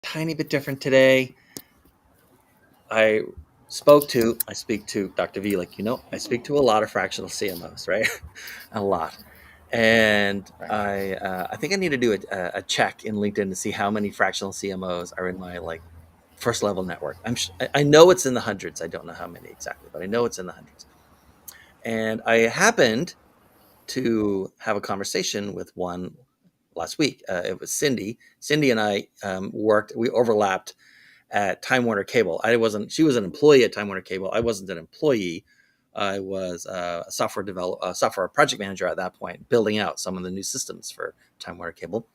tiny bit different today. I speak to Dr. V, like, I speak to a lot of fractional CMOs, right? A lot. And Right. I think I need to do a check in LinkedIn to see how many fractional CMOs are in my like first level network. I know it's in the hundreds. I don't know how many exactly, but I know it's in the hundreds. And I happened to have a conversation with one last week. It was Cindy. Cindy and I we overlapped at Time Warner Cable. She was an employee at Time Warner Cable. I wasn't an employee. I was a software project manager at that point, building out some of the new systems for Time Warner Cable.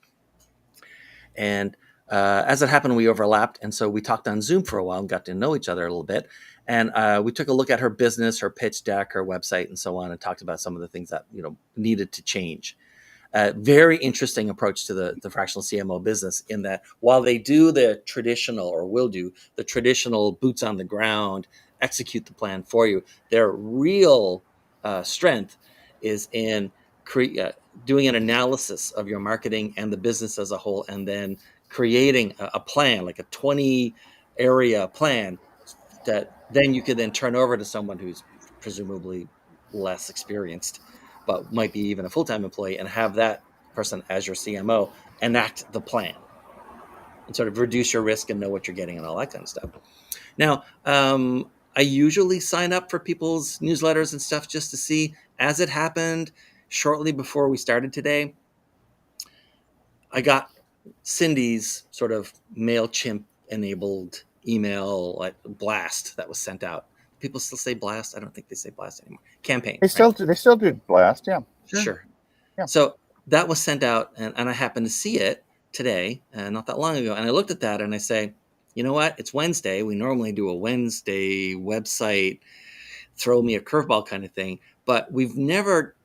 And as it happened, we overlapped. And so we talked on Zoom for a while and got to know each other a little bit. And we took a look at her business, her pitch deck, her website, and so on, and talked about some of the things that needed to change. Very interesting approach to the fractional CMO business, in that while they do the traditional, or will do the traditional boots on the ground, execute the plan for you, their real strength is in doing an analysis of your marketing and the business as a whole, and then creating a plan, like a 20 area plan, that then you could then turn over to someone who's presumably less experienced, but might be even a full-time employee, and have that person as your CMO enact the plan and sort of reduce your risk and know what you're getting and all that kind of stuff. Now, I usually sign up for people's newsletters and stuff just to see. As it happened, shortly before we started today, I got Cindy's sort of MailChimp enabled email like blast that was sent out. People still say blast. I don't think they say blast anymore. Campaign. They still do blast. Yeah. Sure. Yeah. So that was sent out, and I happened to see it today, not that long ago. And I looked at that and I say, you know what? It's Wednesday. We normally do a Wednesday website, throw me a curveball kind of thing, but we've never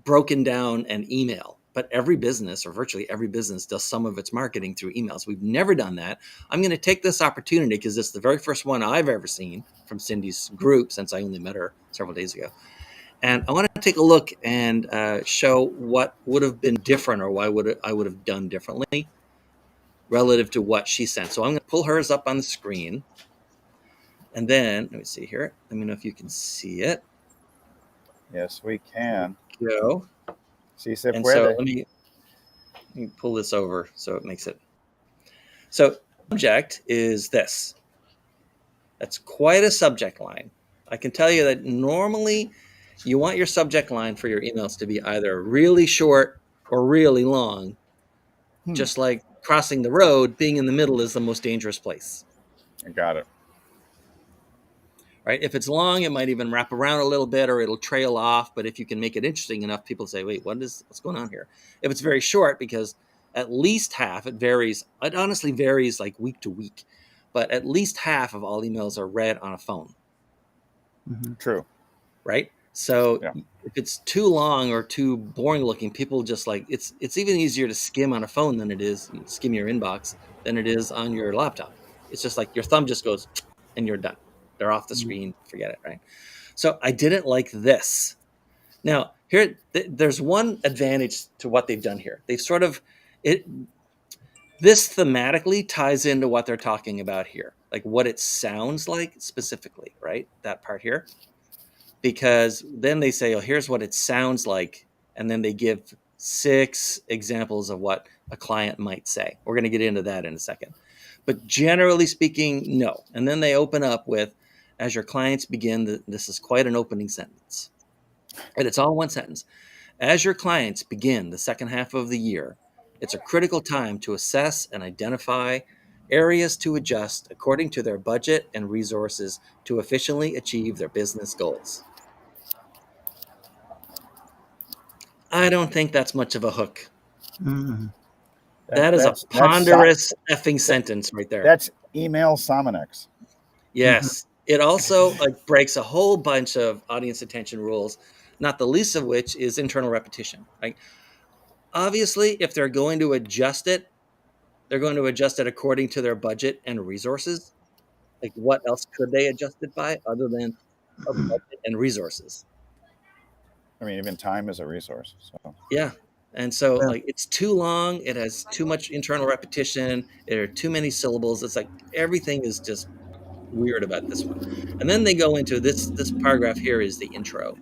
broken down an email. But every business, or virtually every business, does some of its marketing through emails. We've never done that. I'm going to take this opportunity, because it's the very first one I've ever seen from Cindy's group since I only met her several days ago. And I want to take a look and show what would have been different, or why I would have done differently relative to what she sent. So I'm going to pull hers up on the screen. And then, let me see here. Let me know if you can see it. Yes, we can. Go. Si se And puede. so let me pull this over so it makes it. So subject is this. That's quite a subject line. I can tell you that normally you want your subject line for your emails to be either really short or really long. Just like crossing the road, being in the middle is the most dangerous place. I got it. Right? If it's long, it might even wrap around a little bit, or it'll trail off. But if you can make it interesting enough, people say, wait, what's going on here? If it's very short, because at least half, it varies. It honestly varies like week to week, but at least half of all emails are read on a phone. True. Right? So if it's too long or too boring looking, people just like, it's even easier to skim on a phone than it is skim your inbox than it is on your laptop. It's just like your thumb just goes and you're done. They're off the screen. Forget it. Right? So I didn't like this. Now here, there's one advantage to what they've done here. They've sort of this thematically ties into what they're talking about here, like what it sounds like specifically, right? That part here. Because then they say, oh, here's what it sounds like. And then they give 6 examples of what a client might say. We're going to get into that in a second. But generally speaking, no. And then they open up with, as your clients begin, this is quite an opening sentence. And it's all one sentence. As your clients begin the second half of the year, it's a critical time to assess and identify areas to adjust according to their budget and resources to efficiently achieve their business goals. I don't think that's much of a hook. That is a ponderous effing sentence right there. That's email Sominex. Yes. It also breaks a whole bunch of audience attention rules, not the least of which is internal repetition. Right? Obviously, if they're going to adjust it, they're going to adjust it according to their budget and resources. Like, what else could they adjust it by other than a budget and resources? I mean, even time is a resource. So Yeah. And so Yeah. like it's too long, it has too much internal repetition, there are too many syllables. It's like everything is just weird about this one. And then they go into this paragraph here is the intro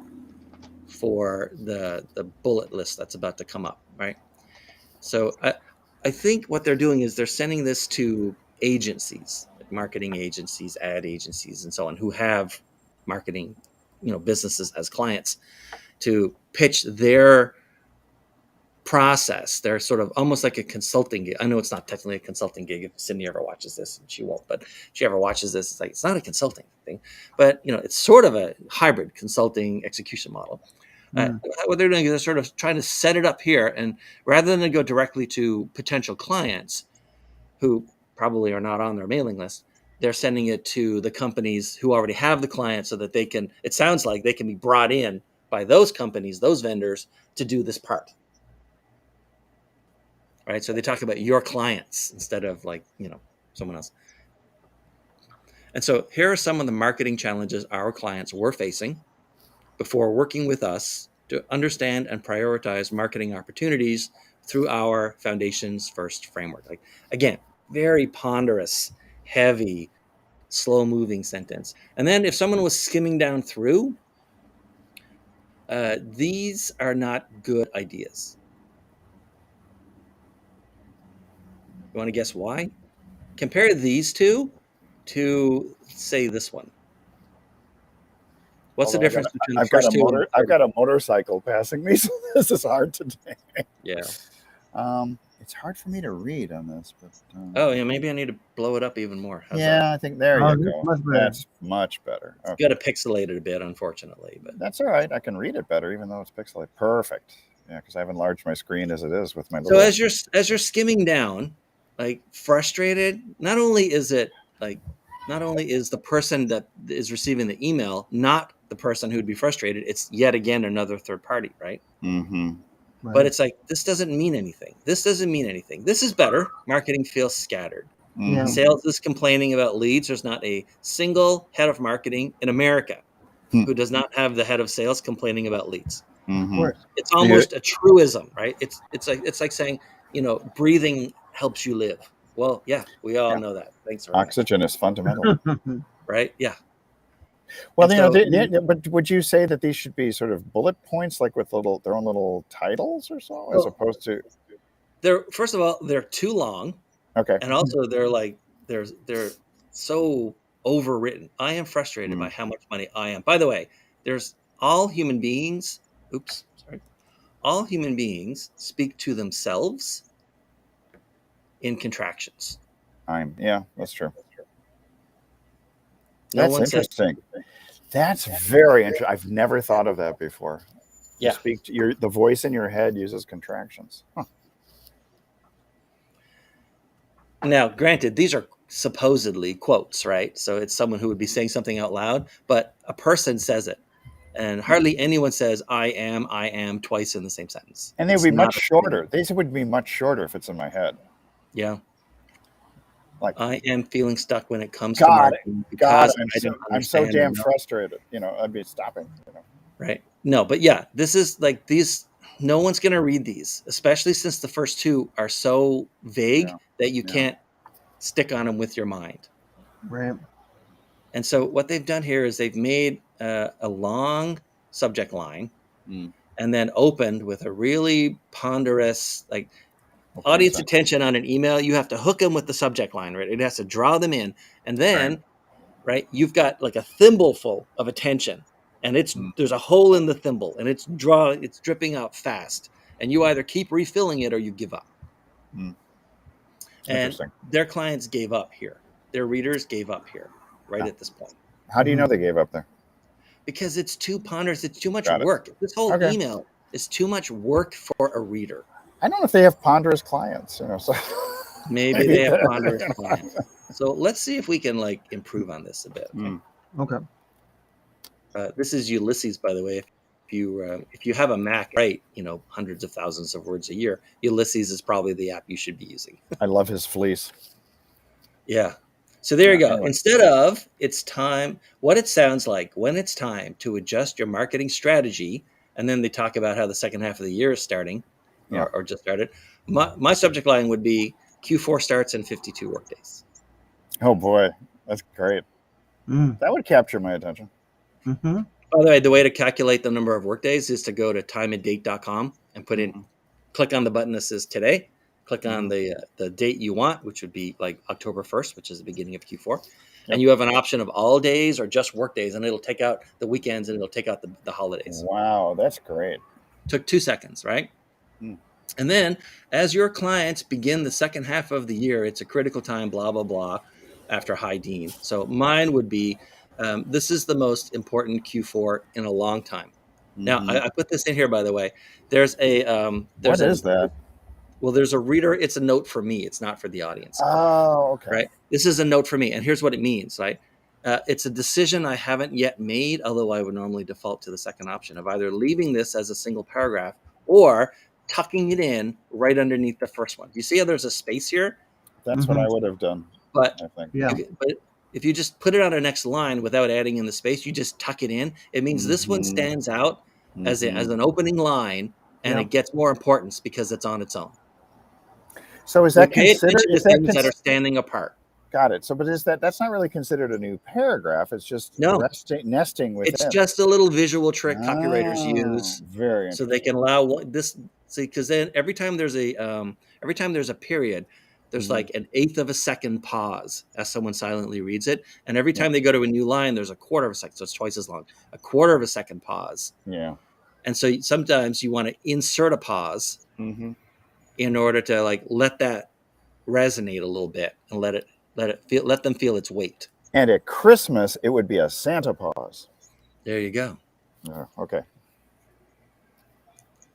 for the bullet list that's about to come up, right? So I think what they're doing is they're sending this to agencies, like marketing agencies, ad agencies, and so on, who have marketing, businesses as clients to pitch their process. They're sort of almost like a consulting gig. I know it's not technically a consulting gig if Cindy ever watches this, and she won't, but if she ever watches this, it's like it's not a consulting thing, but it's sort of a hybrid consulting execution model. What they're doing is they're sort of trying to set it up here, and rather than go directly to potential clients who probably are not on their mailing list, they're sending it to the companies who already have the client so that it sounds like they can be brought in by those companies, those vendors, to do this part. Right? So they talk about your clients instead of someone else. And so here are some of the marketing challenges our clients were facing before working with us to understand and prioritize marketing opportunities through our Foundations First framework. Like, again, very ponderous, heavy, slow moving sentence. And then if someone was skimming down through, these are not good ideas. You want to guess why? Compare these two to, say, this one. What's the difference between the first two and the I've third? got a motorcycle passing me, so this is hard today. Yeah. It's hard for me to read on this, but Oh, yeah. Maybe I need to blow it up even more. How's yeah, that? I think there Oh, you that's go. much better. That's much better. It's Okay. got to pixelate it a bit, unfortunately, but That's all right. I can read it better, even though it's pixelated. Perfect. Yeah, because I have enlarged my screen as it is with my so little. as you're skimming down, like frustrated, not only is the person that is receiving the email not the person who'd be frustrated, it's yet again another third party, right? Mm-hmm. Right. But it's like, this doesn't mean anything. This doesn't mean anything. This is better. Marketing feels scattered. Yeah. Sales is complaining about leads. There's not a single head of marketing in America who does not have the head of sales complaining about leads. Mm-hmm. Of course. It's almost a truism, right? It's like saying, breathing helps you live. Well, yeah, we all know that. Thanks very much. Oxygen is fundamental. Right? Yeah. Well, And so, but would you say that these should be sort of bullet points, like with their own little titles or so, as opposed to? first of all, they're too long, Okay. and also they're so overwritten. I am frustrated by how much money I am. By the way, all human beings. Oops, sorry. All human beings speak to themselves in contractions. Yeah, that's true. No That's one says. interesting. That's very interesting. I've never thought of that before. Yeah. The voice in your head uses contractions. Huh. Now, granted, these are supposedly quotes, right? So it's someone who would be saying something out loud, but a person says it. And hardly anyone says I am twice in the same sentence. And they would be much shorter. These would be much shorter if it's in my head. Yeah. Like, I am feeling stuck when it comes to marketing because I'm so damn frustrated. I'd be stopping. Right. No, but yeah, this is like these. No one's going to read these, especially since the first two are so vague that you can't stick on them with your mind. Right. And so what they've done here is they've made a long subject line and then opened with a really ponderous, audience attention on an email. You have to hook them with the subject line, right? It has to draw them in. And then, right, you've got like a thimbleful of attention, and there's a hole in the thimble, and it's dripping out fast. And you either keep refilling it or you give up. And their clients gave up here. Their readers gave up here, right at this point. How do you know they gave up there? Because it's too ponderous. It's too much work. This whole email is too much work for a reader. I don't know if they have ponderous clients. So maybe they have ponderous clients. So let's see if we can improve on this a bit. Okay. This is Ulysses, by the way. If you have a Mac, write hundreds of thousands of words a year, Ulysses is probably the app you should be using. I love his fleece. Yeah. So there you go. Anyway. Instead of what it sounds like when it's time to adjust your marketing strategy, and then they talk about how the second half of the year is starting. Yeah. or just started, my subject line would be Q4 starts in 52 workdays. Oh boy, that's great. That would capture my attention. Mm-hmm. By the way, the way to calculate the number of workdays is to go to timeanddate.com and put in, click on the button that says today, click on the date you want, which would be like October 1st, which is the beginning of Q4. Yep. And you have an option of all days or just work days, and it'll take out the weekends and it'll take out the holidays. Wow, that's great. Took 2 seconds, right? And then as your clients begin the second half of the year, it's a critical time, blah, blah, blah, after high Dean. So mine would be, this is the most important Q4 in a long time. Now, I put this in here, by the way. There's a what is that? Well, there's a reader. It's a note for me. It's not for the audience. Oh, okay. Right. This is a note for me, and here's what it means. Right. It's a decision I haven't yet made, although I would normally default to the second option of either leaving this as a single paragraph or tucking it in right underneath the first one. Do you see how there's a space here? That's what I would have done. But I think. Yeah. but if you just put it on the next line without adding in the space, you just tuck it in. It means this one stands out as an opening line, and it gets more importance because it's on its own. So is that considered? Is that things that are standing apart? Got it. So, but is that's not really considered a new paragraph? It's just nesting within. It's just a little visual trick copywriters use, very so they can allow this. See, because then every time there's a period, there's like an eighth of a second pause as someone silently reads it, and every time they go to a new line, there's a quarter of a second, so it's twice as long. A quarter of a second pause. Yeah. And so sometimes you want to insert a pause in order to like let that resonate a little bit and let them feel its weight. And at Christmas, it would be a Santa pause. There you go. Okay.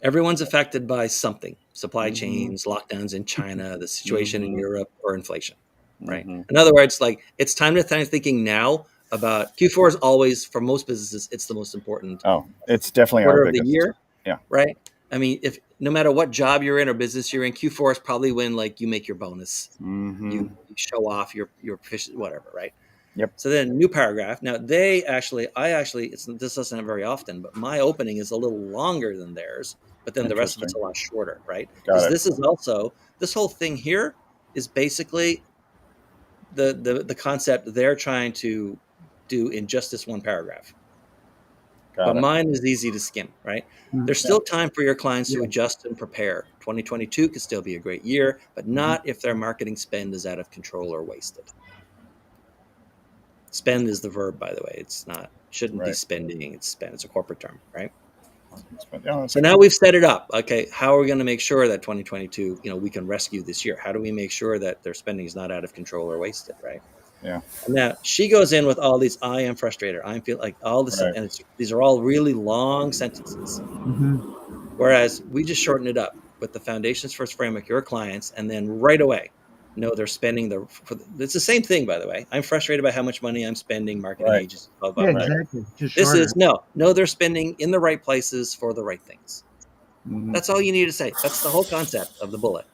Everyone's affected by something: supply chains, lockdowns in China, the situation in Europe, or inflation. Right. In other words, like it's time to start thinking now about Q4 is always, for most businesses, it's the most important. Oh, it's definitely quarter our of biggest. the year. Yeah. Right. I mean, if no matter what job you're in or business you're in, Q4 is probably when like you make your bonus, you show off your proficiency, whatever, right? Yep. So then new paragraph. Now this doesn't happen very often, but my opening is a little longer than theirs, but then the rest of it's a lot shorter, right? Because this is also, this whole thing here is basically the concept they're trying to do in just this one paragraph. But mine is easy to skim, right? There's still time for your clients to adjust and prepare. 2022 could still be a great year, but not if their marketing spend is out of control or wasted. Spend is the verb, by the way. It's not, shouldn't be spending, it's spend. It's a corporate term, right? So now we've set it up. Okay, how are we going to make sure that 2022, we can rescue this year? How do we make sure that their spending is not out of control or wasted, right? Yeah. And now she goes in with all these, I am frustrated. I feel like all this, and these are all really long sentences. Whereas we just shorten it up with the Foundations First framework, your clients, and then right away, they're spending it's the same thing, by the way. I'm frustrated by how much money I'm spending, marketing agencies, blah, blah, blah. Exactly. Just this shorter. is they're spending in the right places for the right things. That's all you need to say. That's the whole concept of the bullet.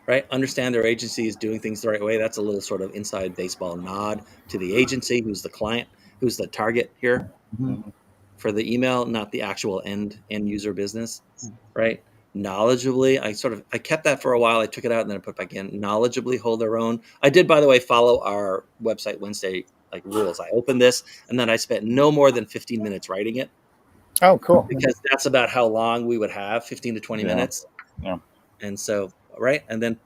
Right? Understand their agency is doing things the right way. That's a little sort of inside baseball nod to the agency, who's the client, who's the target here for the email, not the actual end user business, right? Knowledgeably, I kept that for a while. I took it out and then I put it back in. Knowledgeably hold their own. I did, by the way, follow our website Wednesday rules. I opened this and then I spent no more than 15 minutes writing it. Oh, cool. Because that's about how long we would have, 15 to 20 minutes. Yeah. And so, right. And then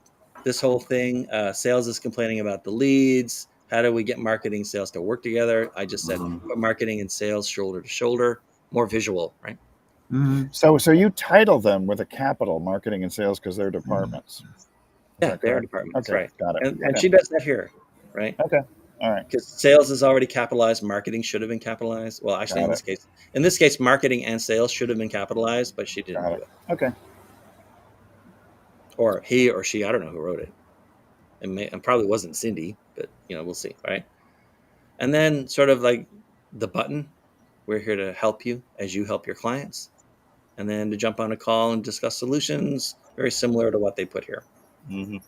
this whole thing, sales is complaining about the leads. How do we get marketing sales to work together? I just said put marketing and sales shoulder to shoulder, more visual, right? So you title them with a capital, marketing and sales, because they're departments. Yeah, they're departments, okay, right? Got it. And she does that here, right? Okay, all right. Because sales is already capitalized, marketing should have been capitalized. Well, actually, in this case, marketing and sales should have been capitalized, but she didn't do it. Okay. Or he or she, I don't know who wrote it. It probably wasn't Cindy, but we'll see, right? And then sort of like the button, we're here to help you as you help your clients. And then to jump on a call and discuss solutions, very similar to what they put here. And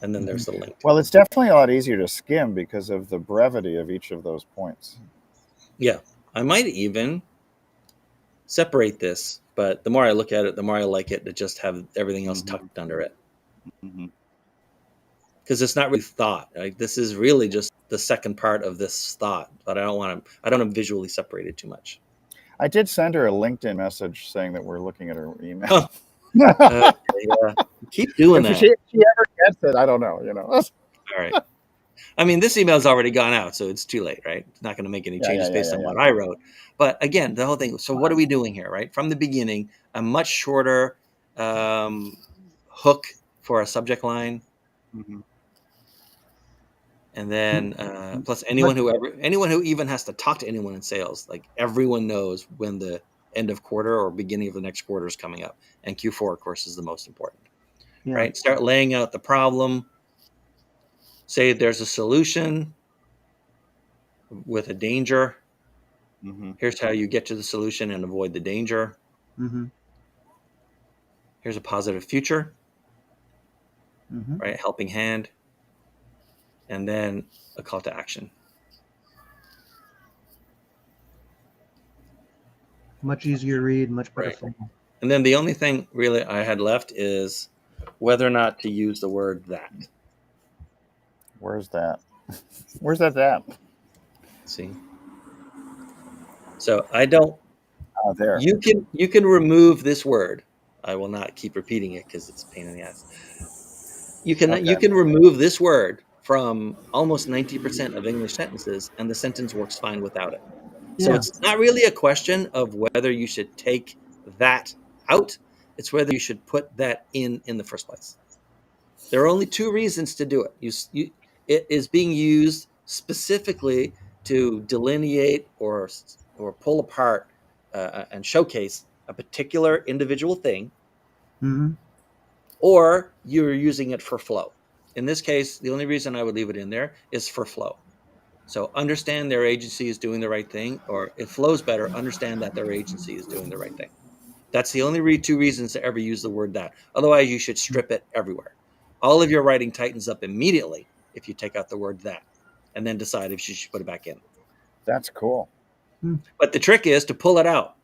then there's the link. Well, it's definitely a lot easier to skim because of the brevity of each of those points. Yeah. I might even separate this But the more I look at it, the more I like it to just have everything else Mhm. tucked under it. Mhm. Because it's not really thought. Like, this is really just the second part of this thought, but I don't want to visually separate it too much. I did send her a LinkedIn message saying that we're looking at her email. Oh, okay, yeah. Keep doing If that. she ever gets it, I don't know. All right. I mean, this email's already gone out, so it's too late, right? It's not going to make any Yeah, yeah, changes yeah, based yeah, on yeah. what I wrote. But again, the whole thing. So what are we doing here, right? From the beginning, a much shorter hook for a subject line, Mhm. and then plus But anyone who even has to talk to anyone in sales, like everyone knows when the end of quarter or beginning of the next quarter is coming up, and Q4, of course, is the most important, yeah, right? Start laying out the problem. Say there's a solution with a danger. Mhm. Here's how you get to the solution and avoid the danger. mm-hmm, Here's a positive future, mm-hmm. right? Helping hand, and then a call to action. Much easier to read, much better Right. form. And then the only thing really I had left is whether or not to use the word that. Where's that? Where's that at? See? So I don't Oh, there. you can remove this word. I will not keep repeating it because it's a pain in the ass. You Okay. can remove this word from almost 90% of English sentences and the sentence works fine without it. So Yeah. it's not really a question of whether you should take that out. It's whether you should put that in the first place. There are only two reasons to do it. It is being used specifically to delineate or pull apart and showcase a particular individual thing, Mm-hmm. or you're using it for flow. In this case, the only reason I would leave it in there is for flow. So understand their agency is doing the right thing, or it flows better, understand that their agency is doing the right thing. That's the only two reasons to ever use the word that. Otherwise, you should strip it everywhere. All of your writing tightens up immediately if you take out the word that and then decide if you should put it back in. That's cool. But the trick is to pull it out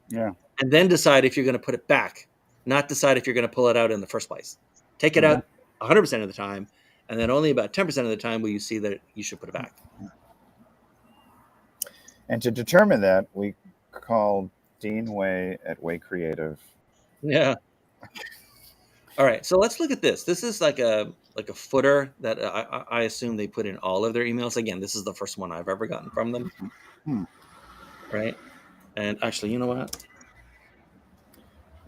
Yeah. and then decide if you're going to put it back, not decide if you're going to pull it out in the first place. Take it Mhm. out 100% of the time, and then only about 10% of the time will you see that you should put it back. And to determine that, we called Dean Way at Way Creative. Yeah. All right. So let's look at this. This is like a footer that I assume they put in all of their emails. Again, this is the first one I've ever gotten from them. Hmm. Right. And actually, you know what?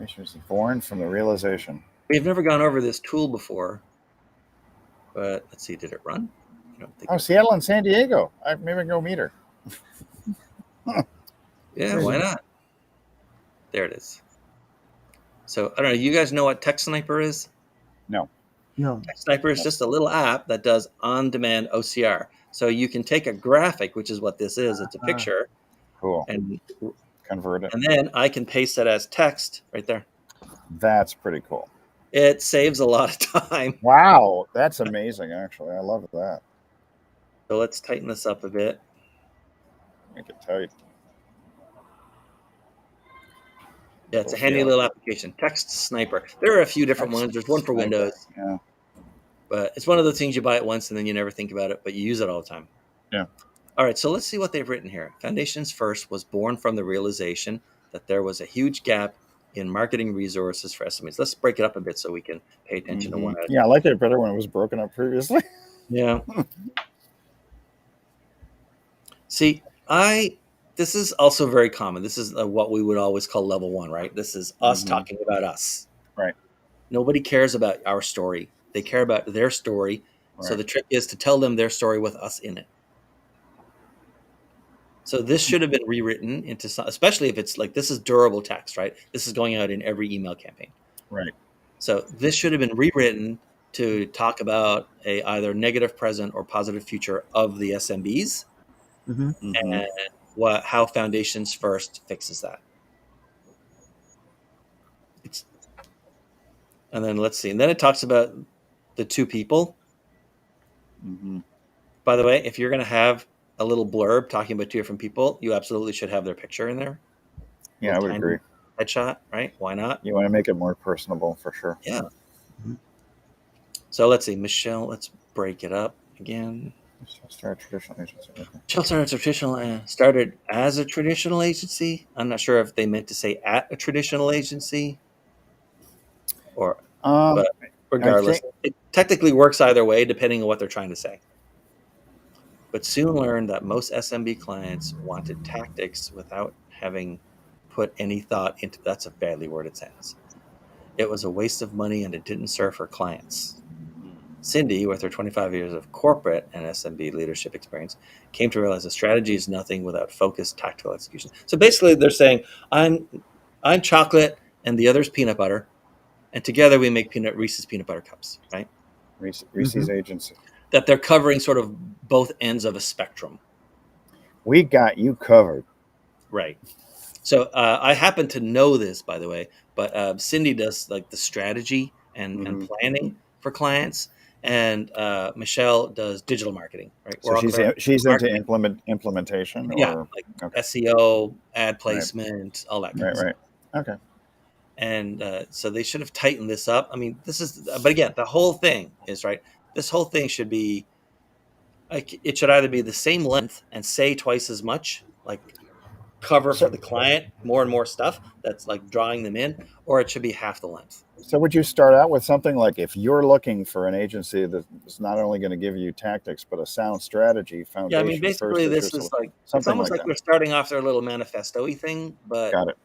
She was born from the realization. We've never gone over this tool before, but let's see. Did it run? I don't think Oh, it. Seattle and San Diego. Maybe I can go meet her. Yeah. Why not? There it is. So I don't know. You guys know what Text Sniper is? No. No. Text Sniper is just a little app that does on-demand OCR. So you can take a graphic, which is what this is. It's a picture, Cool. and Convert it. then I can paste it as text right there. That's pretty cool. It saves a lot of time. Wow. That's amazing, actually. I love that. So let's tighten this up a bit. Make it tight. Yeah, it's a handy little application. Text Sniper. There are a few different ones. There's one for Windows. Yeah. But it's one of those things you buy it once and then you never think about it, but you use it all the time. Yeah. All right, so let's see what they've written here. Foundations First was born from the realization that there was a huge gap in marketing resources for SMEs. Let's break it up a bit so we can pay attention to one. Yeah, I like it better when it was broken up previously. Yeah. See, this is also very common. This is what we would always call level one, right? This is us talking about us. Right. Nobody cares about our story. They care about their story. Right. So the trick is to tell them their story with us in it. So this should have been rewritten into some, especially if it's like, this is durable text, right? This is going out in every email campaign. Right. So this should have been rewritten to talk about a either negative present or positive future of the SMBs, and how Foundations First fixes that. And then let's see. And then it talks about the two people. By the way, if you're going to have a little blurb talking about two different people, you absolutely should have their picture in there. Yeah, I would agree. headshot, right? Why not? You want to make it more personable for sure. Yeah. Mhm. So let's see, Michelle. Let's break it up again. Start traditional agency. Okay. Michelle started as a traditional agency. I'm not sure if they meant to say at a traditional agency, or Um, but I regardless, think it technically works either way, depending on what they're trying to say. But soon learned that most SMB clients wanted tactics without having put any thought into. That's a badly worded sentence. It was a waste of money and it didn't serve her clients. Cindy, with her 25 years of corporate and SMB leadership experience, came to realize that strategy is nothing without focused tactical execution. So basically, they're saying, I'm chocolate and the other's peanut butter, and together we make Reese's peanut butter cups, right? Reese's agency. That they're covering sort of both ends of a spectrum, We got you covered. right? So I happen to know this, by the way, but Cindy does like the strategy and Mhm. planning for clients, and Michelle does digital marketing. Right, So we're all she's clear on into marketing. implementation, Yeah, or like okay, SEO, ad right, placement, all that kind of stuff. right. Okay. And so they should have tightened this up. I mean, this is, but again, the whole thing is right. This whole thing should be like it should either be the same length and say twice as much, like cover for So the client more and more stuff that's like drawing them in, or it should be half the length. so would you start out with something like, if you're looking for an agency that's not only going to give you tactics but a sound strategy, Yeah, I mean, foundation first basically, is your this is solution, like it's something almost like like that. they're starting off their little manifesto-y thing, but Got it.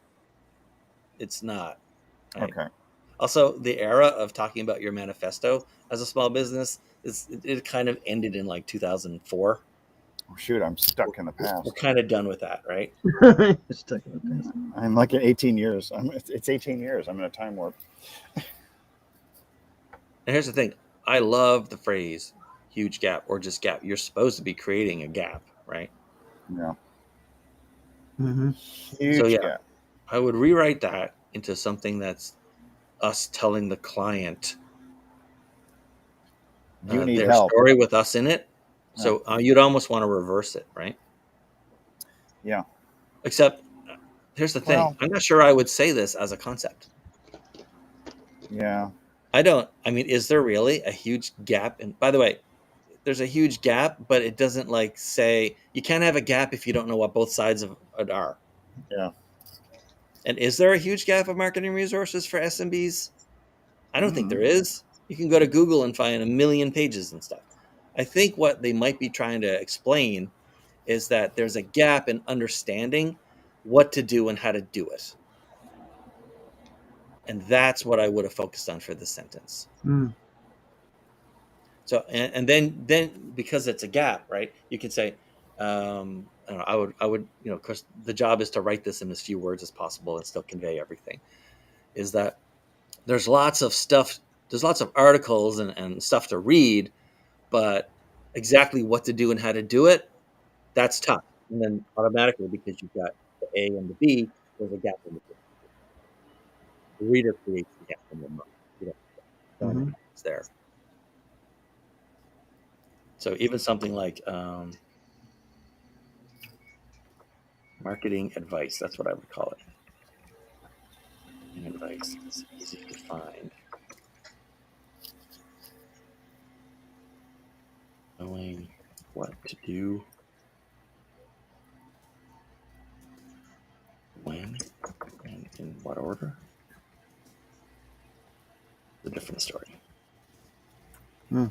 it's not. Right? Okay. Also, the era of talking about your manifesto as a small business it kind of ended in like 2004. Oh, shoot, I'm stuck in the We're past. kind of done with that, right? Stuck in the past. I'm like in 18 years. It's 18 years. I'm in a time warp. And here's the thing: I love the phrase "huge gap" or just gap. You're supposed to be creating a gap, right? Yeah. Mm-hmm. So Huge yeah, gap. I would rewrite that into something that's us telling the client You need their help. story with us in it. Yeah. So you'd almost want to reverse it, right? Yeah. Except here's the thing: Well, I'm not sure I would say this as a concept. yeah. I don't. I mean, is there really a huge gap? And by the way, there's a huge gap, but it doesn't like say you can't have a gap if you don't know what both sides of it are. Yeah. And is there a huge gap of marketing resources for SMBs? I don't think Mm-hmm. there is. You can go to Google and find a million pages and stuff. I think what they might be trying to explain is that there's a gap in understanding what to do and how to do it. And that's what I would have focused on for this sentence. Mm. So and then because it's a gap, right? You can say, I don't know, I would of course the job is to write this in as few words as possible and still convey everything. Is that there's lots of stuff, there's lots of articles and stuff to read, but exactly what to do and how to do it, that's tough. And then automatically, because you've got the A and the B, there's a gap in the reader creates the gap in the mind. You don't know Mm-hmm. it's there. So even something like marketing advice, that's what I would call it. Marketing advice is easy to find. Knowing what to do, when, and in what order. It's a different story. Mm.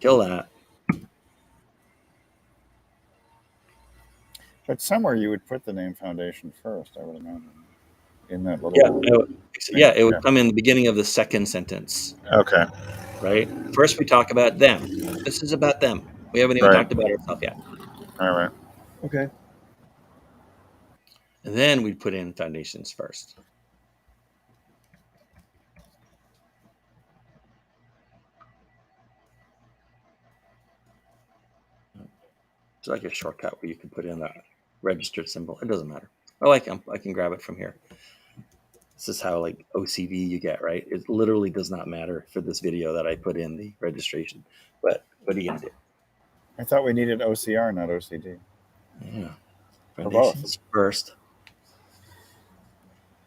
Kill that. But somewhere you would put the name foundation first, I would imagine, in that Yeah, little thing. yeah, it would Yeah. come in the beginning of the second sentence, Okay. right? First, we talk about them. This is about them. We haven't even Right. talked about ourselves yet. All right. Okay. And then we put in foundations first. It's like a shortcut where you can put in that registered symbol. It doesn't matter. Oh, I can grab it from here. This is how like OCV you get, right? It literally does not matter for this video that I put in the registration. But what are you gonna do? I thought we needed OCR, not OCD. Yeah. For both. Foundations first.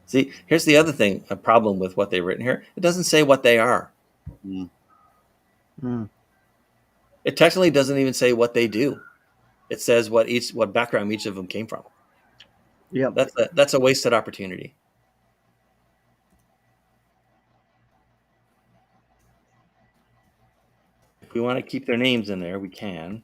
See, here's the other thing, a problem with what they've written here. It doesn't say what they are. Mm. Mm. It technically doesn't even say what they do. It says what background each of them came from. Yep. That's a wasted opportunity. If we want to keep their names in there, we can.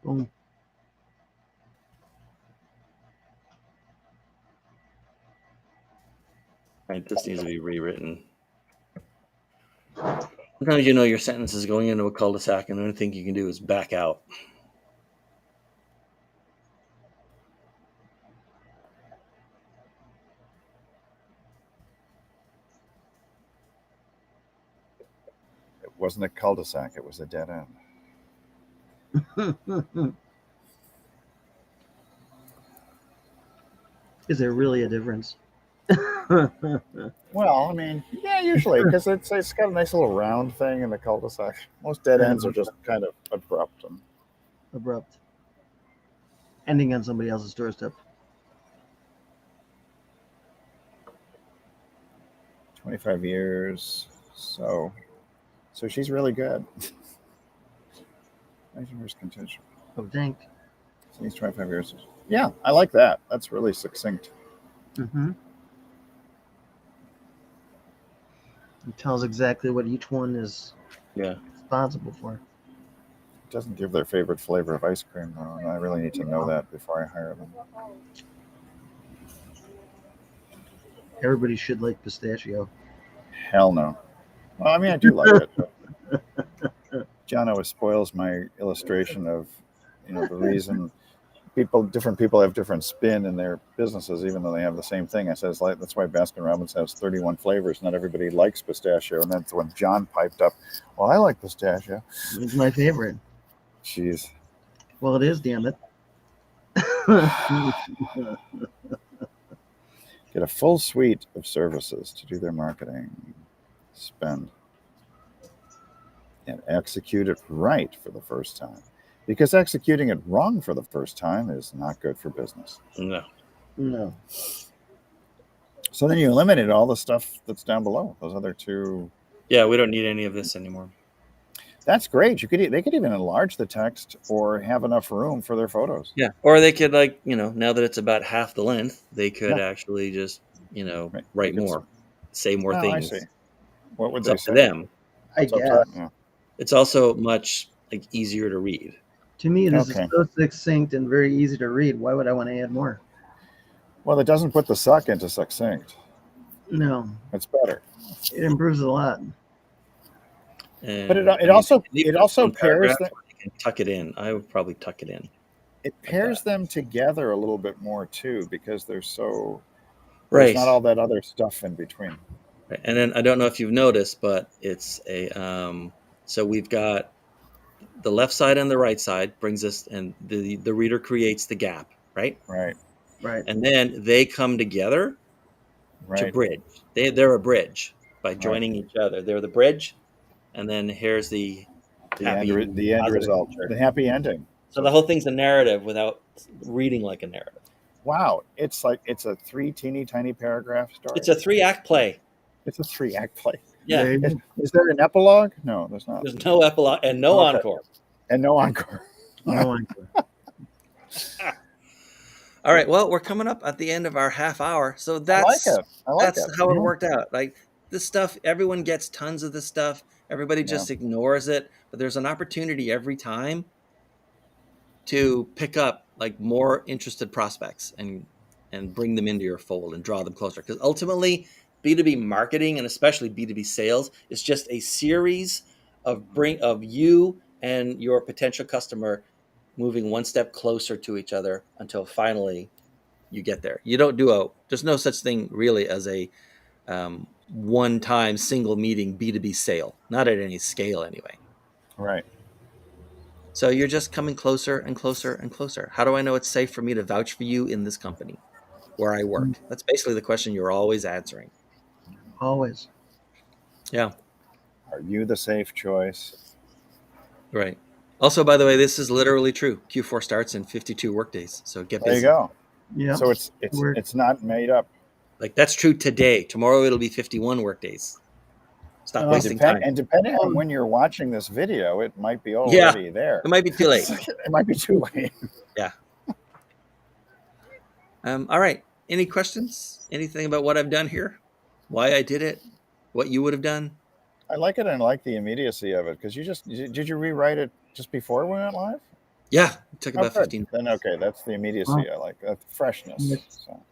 Boom. Right, this needs to be rewritten. Sometimes you know your sentence is going into a cul-de-sac, and the only thing you can do is back out. It wasn't a cul-de-sac. It was a dead end. Is there really a difference? Well, I mean, yeah, usually because it's got a nice little round thing in the cul-de-sac. Most dead ends are just kind of abrupt and Abrupt. Ending on somebody else's doorstep. 25 years. So she's really good. 25 years contention. Oh, dang. So he's 25 years. Yeah, I like that. That's really succinct. Mm-hmm. It tells exactly what each one is responsible for. It doesn't give their favorite flavor of ice cream, though, and I really need to know that before I hire them. Everybody should like pistachio. Hell no. Well, I mean, I do like it. But John always spoils my illustration of, the reason different people have different spin in their businesses, even though they have the same thing. I says, like, that's why Baskin Robbins has 31 flavors. Not everybody likes pistachio. And that's when John piped up, well, I like pistachio. It's my favorite. Jeez. Well, it is, damn it. Get a full suite of services to do their marketing. Spend. And execute it right for the first time. Because executing it wrong for the first time is not good for business. No. So then you eliminated all the stuff that's down below, those other two. Yeah, we don't need any of this anymore. That's great. They could even enlarge the text or have enough room for their photos. Yeah, or they could, now that it's about half the length, they could actually just, write more, say more things. I see. What would It's they up say? to them. I guess. It's also much easier to read. To me, this is so succinct and very easy to read. Why would I want to add more? Well, it doesn't put the suck into succinct. No. It's better. It improves a lot. But it also pairs them. You can tuck it in. I would probably tuck it in. It pairs them together a little bit more too, because they're so right. There's not all that other stuff in between. Right. And then I don't know if you've noticed, but it's a so we've got the left side and the right side brings us, and the reader creates the gap, right? Right. And then they come together to bridge. They're a bridge by joining each other. They're the bridge, and then here's the end result, the happy ending. So the whole thing's a narrative without reading like a narrative. Wow, it's a 3 teeny tiny paragraph story. It's a 3-act play. It's a 3-act play. Yeah. Is there an epilogue? No, there's not. There's no epilogue and no encore. And no encore. No encore. All right. Well, we're coming up at the end of our half hour, so that's how it worked out. Like this stuff, everyone gets tons of this stuff. Everybody just ignores it, but there's an opportunity every time to pick up more interested prospects and bring them into your fold and draw them closer. Because ultimately, B2B marketing and especially B2B sales is just a series of you and your potential customer moving one step closer to each other until finally you get there. You don't there's no such thing really as a one-time single meeting B2B sale, not at any scale anyway. Right. So you're just coming closer and closer and closer. How do I know it's safe for me to vouch for you in this company where I work? That's basically the question you're always answering. Always. Yeah. Are you the safe choice? Right. Also, by the way, this is literally true. Q4 starts in 52 workdays. So get There you busy. go. Yeah. So it's not made up. Like that's true today. Tomorrow it'll be 51 workdays. Stop wasting time. And depending on when you're watching this video, it might be Yeah. already there. It might be too late. It might be too late. Yeah. All right. Any questions? Anything about what I've done here? Why I did it? What you would have done? I like it, and I like the immediacy of it because did you rewrite it just before we went live? Yeah. It took about good. 15 Then okay, that's the immediacy. I like that freshness. Yes. So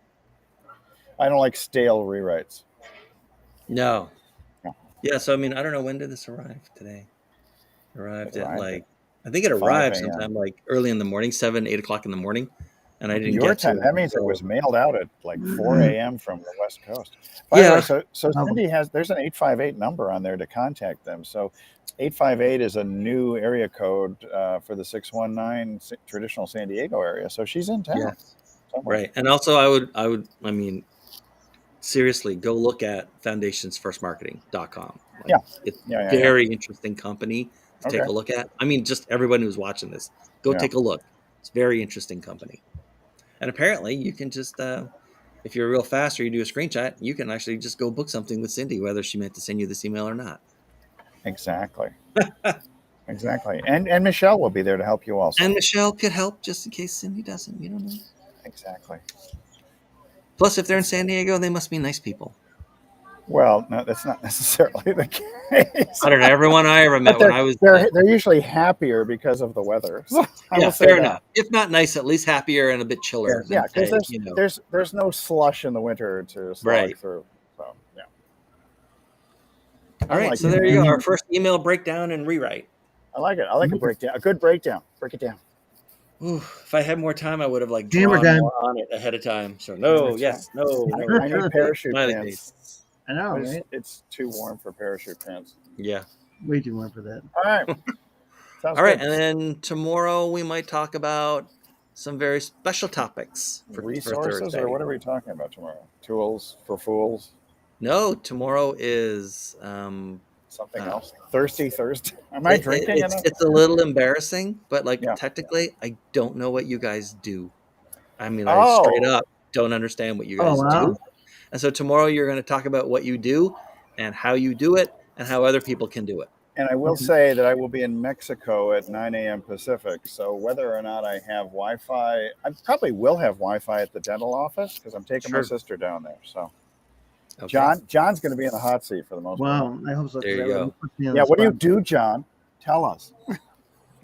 I don't like stale rewrites. No. No. Yeah. So, I mean, I don't know. When did this arrive today? Arrived at like, I think it 5 arrived a.m. sometime like early in the morning, 7, 8 o'clock in the morning. And I didn't Your get time. to it. That means it was mailed out at like 4 a.m. from the West Coast. By Yeah. the way, so Cindy there's an 858 number on there to contact them. So 858 is a new area code for the 619 traditional San Diego area. So she's in town. Yeah. Right. And also I mean, seriously, go look at foundationsfirstmarketing.com. Like, Yeah. It's Yeah, a very interesting company to take Okay. a look at. I mean, just everyone who's watching this, go Yeah. take a look. It's a very interesting company. And apparently you can just, if you're real fast or you do a screenshot, you can actually just go book something with Cindy, whether she meant to send you this email or not. Exactly. Exactly. And Michelle will be there to help you also. And Michelle could help just in case Cindy doesn't. You don't know. Exactly. Plus, if they're in San Diego, they must be nice people. Well, no, that's not necessarily the case. I don't know. Everyone I ever met when I was they're usually happier because of the weather. So yeah, fair enough. If not nice, at least happier and a bit chiller. Yeah, because there's no slush in the winter to slog through. So yeah. All right, so there you go. Our first email breakdown and rewrite. I like it. I like a breakdown. A good breakdown. Break it down. Ooh, if I had more time, I would have like drawn more on it ahead of time. So no. I need parachute pants. I know, right? It's too warm for parachute pants. Yeah. Way too warm for that. All right. All right, and then tomorrow we might talk about some very special topics for resources, or what are we talking about tomorrow? Tools for fools? No, tomorrow is something else. Thirsty Thursday. Am I drinking enough? It's a little embarrassing, but technically, I don't know what you guys do. I mean, I straight up don't understand what you guys do. And so tomorrow you're going to talk about what you do and how you do it and how other people can do it. And I will say that I will be in Mexico at 9 a.m. Pacific. So whether or not I have Wi-Fi, I probably will have Wi-Fi at the dental office because I'm taking my sister down there. So John's going to be in the hot seat for the most part. Wow, I hope so. There you go. Yeah, what do you do, John? Tell us.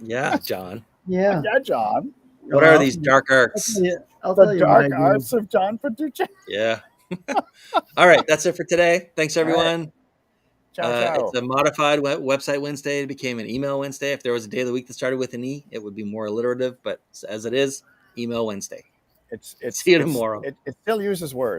Yeah, John. Yeah, John. What are these dark arts? The dark arts of John Petrucci. Yeah. All right, that's it for today. Thanks, everyone. Right. Ciao. It's a modified website Wednesday. It became an email Wednesday. If there was a day of the week that started with an E, it would be more alliterative. But as it is, email Wednesday. See you tomorrow. It still uses words.